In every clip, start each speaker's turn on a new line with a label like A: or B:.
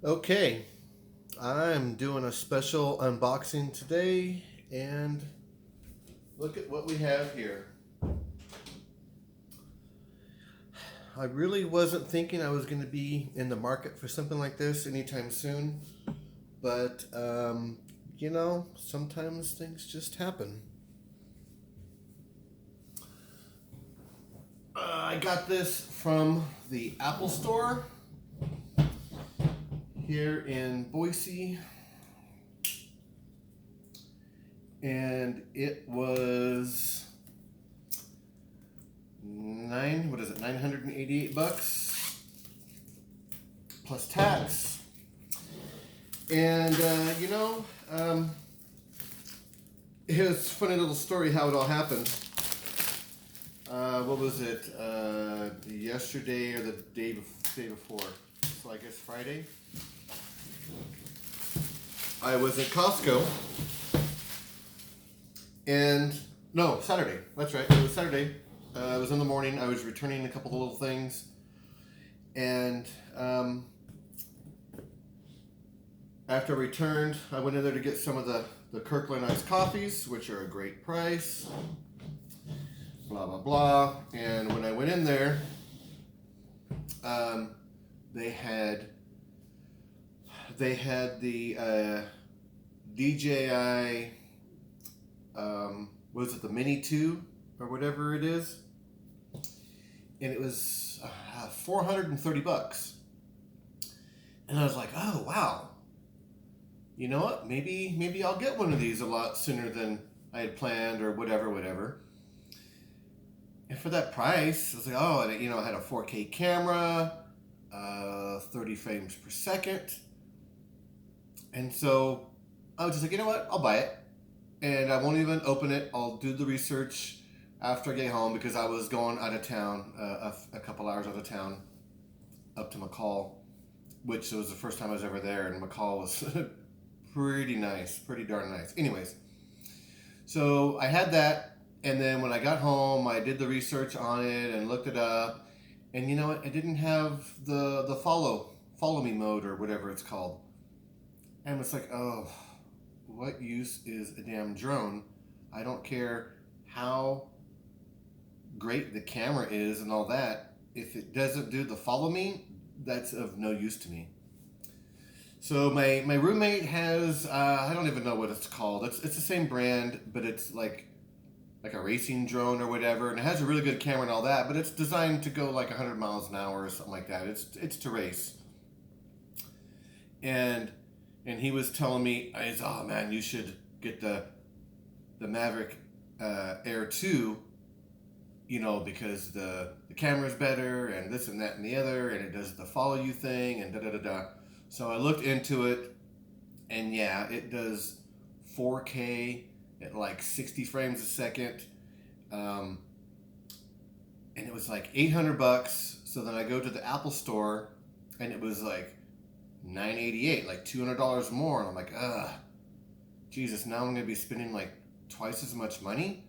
A: Okay, I'm doing a special unboxing today, and look at what we have here. I really wasn't thinking I was going to be in the market for something like this anytime soon, but sometimes things just happen. I got this from the Apple Store here in Boise, and it was $988 plus tax. And here's a funny little story how it all happened. What was it? Yesterday or the day before? So I guess Friday. I was at Costco, and no, Saturday. That's right. It was Saturday. It was in the morning. I was returning a couple of little things, and after I returned, I went in there to get some of the Kirkland iced coffees, which are a great price. Blah blah blah. And when I went in there, they had the DJI, was it the Mini 2 or whatever it is, and it was $430. And I was like, oh wow, you know what? Maybe I'll get one of these a lot sooner than I had planned or whatever. And for that price, I was like, oh, and I had a 4K camera, 30 frames per second. And so I was just like, you know what? I'll buy it. And I won't even open it. I'll do the research after I get home because I was going out of town, a couple hours out of town, up to McCall, which was the first time I was ever there. And McCall was pretty nice, pretty darn nice. Anyways, so I had that. And then when I got home, I did the research on it and looked it up. And you know what? I didn't have the follow me mode or whatever it's called. And it's like, oh, what use is a damn drone? I don't care how great the camera is and all that. If it doesn't do the follow me, that's of no use to me. So my roommate has, I don't even know what it's called. It's the same brand, but it's like a racing drone or whatever, and it has a really good camera and all that, but it's designed to go like 100 miles an hour or something like that. It's to race. And he was telling me, oh man, you should get the Mavic Air 2, because the camera's better and this and that and the other, and it does the follow you thing and da da da da. So I looked into it, and yeah, it does 4K at like 60 frames a second, and it was like $800. So then I go to the Apple Store, and it was like $988, like $200 more, and I'm like, ugh, Jesus, now I'm gonna be spending like twice as much money.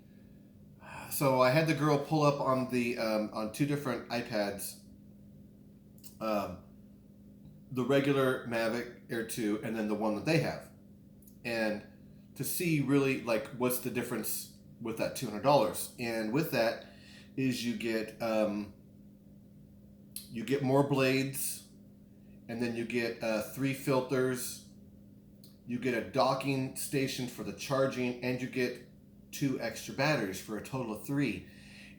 A: So I had the girl pull up on the on two different iPads, the regular Mavic Air 2 and then the one that they have, and to see really like what's the difference with that $200. And with that is you get more blades, and then you get 3 filters, you get a docking station for the charging, and you get 2 extra batteries for a total of 3.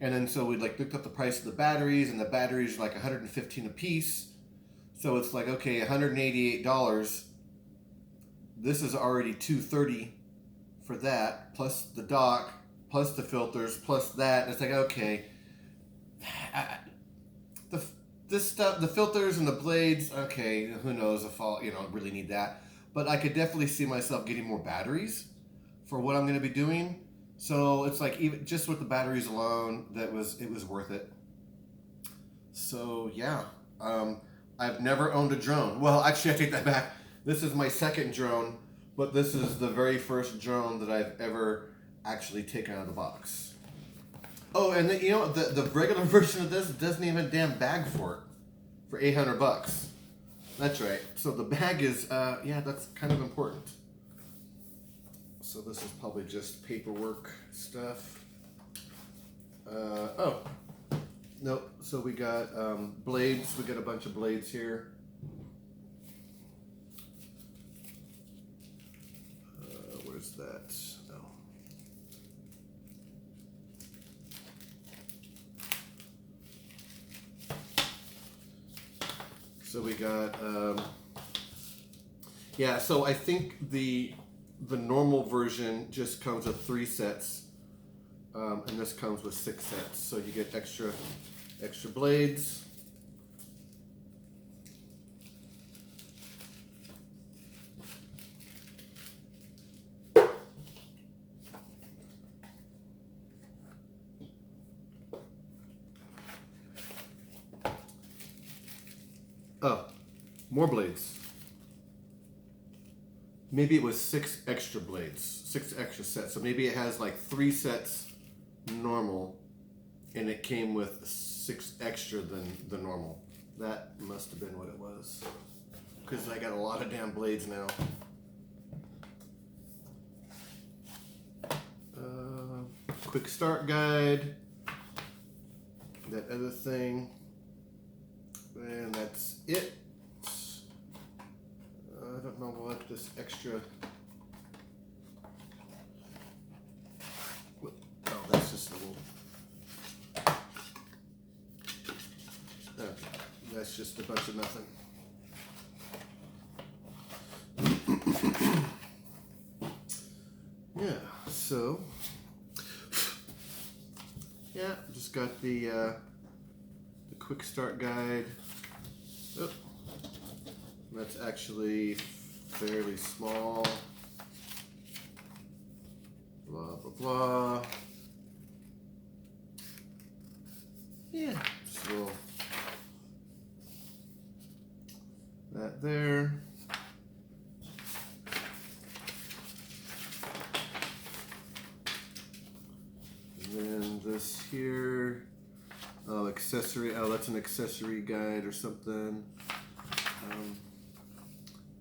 A: And then so we like looked up the price of the batteries, and the batteries are like $115 a piece. So it's like, okay, $188. This is already $230 for that, plus the dock, plus the filters, plus that. And it's like, okay, this stuff, the filters and the blades, okay, who knows if I'll, really need that. But I could definitely see myself getting more batteries for what I'm going to be doing. So it's like, even just with the batteries alone, it was worth it. So yeah, I've never owned a drone. Well, actually, I take that back. This is my second drone, but this is the very first drone that I've ever actually taken out of the box. Oh, and then, the regular version of this doesn't even damn bag for it, for $800. That's right. So the bag is, yeah, that's kind of important. So this is probably just paperwork stuff. Oh, nope. So we got blades. We got a bunch of blades here. Where's that? Oh. So we got, yeah, so I think the normal version just comes with 3 sets, and this comes with 6 sets. So you get extra blades. Oh, more blades. Maybe it was 6 extra blades, 6 extra sets. So maybe it has like 3 sets normal, and it came with 6 extra than the normal. That must have been what it was, because I got a lot of damn blades now. Quick start guide, that other thing, and that's it. I don't know what this extra. Oh, that's just a little. Okay, that's just a bunch of nothing. Yeah, so yeah, just got the quick start guide. Oh, that's actually fairly small. Blah blah blah. Yeah, so that there. And then this here, oh, accessory, oh, that's an accessory guide or something.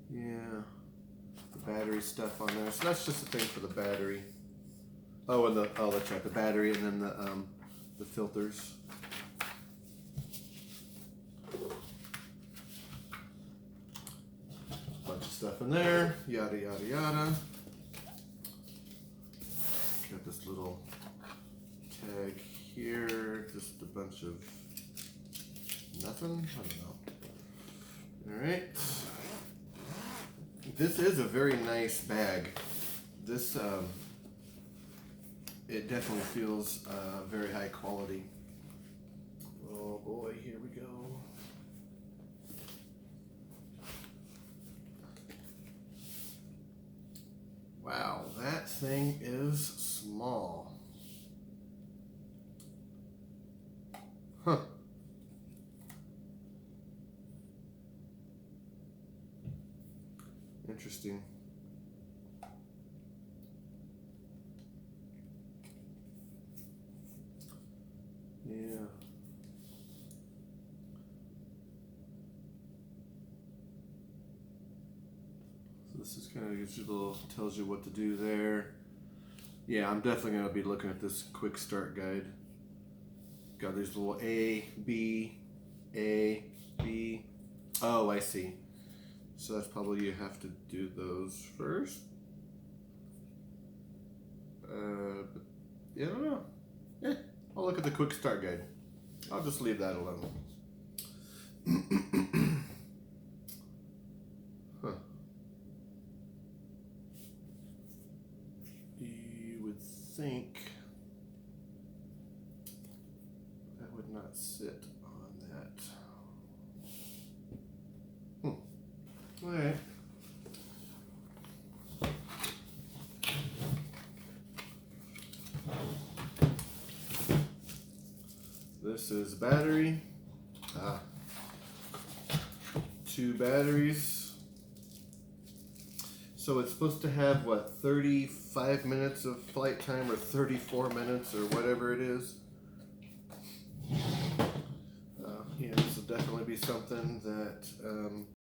A: Yeah, the battery stuff on there. So that's just the thing for the battery. Oh, and oh, that's right, the battery, and then the filters. Bunch of stuff in there, yada yada yada. Got this little tag here, just a bunch of nothing. I don't know. All right. This is a very nice bag. This, it definitely feels very high quality. Oh boy, here we go. Wow, that thing is small. Huh. Interesting. Yeah. So this is kind of gives you a little, tells you what to do there. Yeah, I'm definitely going to be looking at this quick start guide. Got these little A, B. Oh, I see. So that's probably, you have to do those first. But yeah, I don't know. Yeah, I'll look at the quick start guide. I'll just leave that alone. Huh. You would think that would not sit on that. All right. This is battery. 2 batteries. So it's supposed to have what, 35 minutes of flight time or 34 minutes or whatever it is. Yeah, this will definitely be something that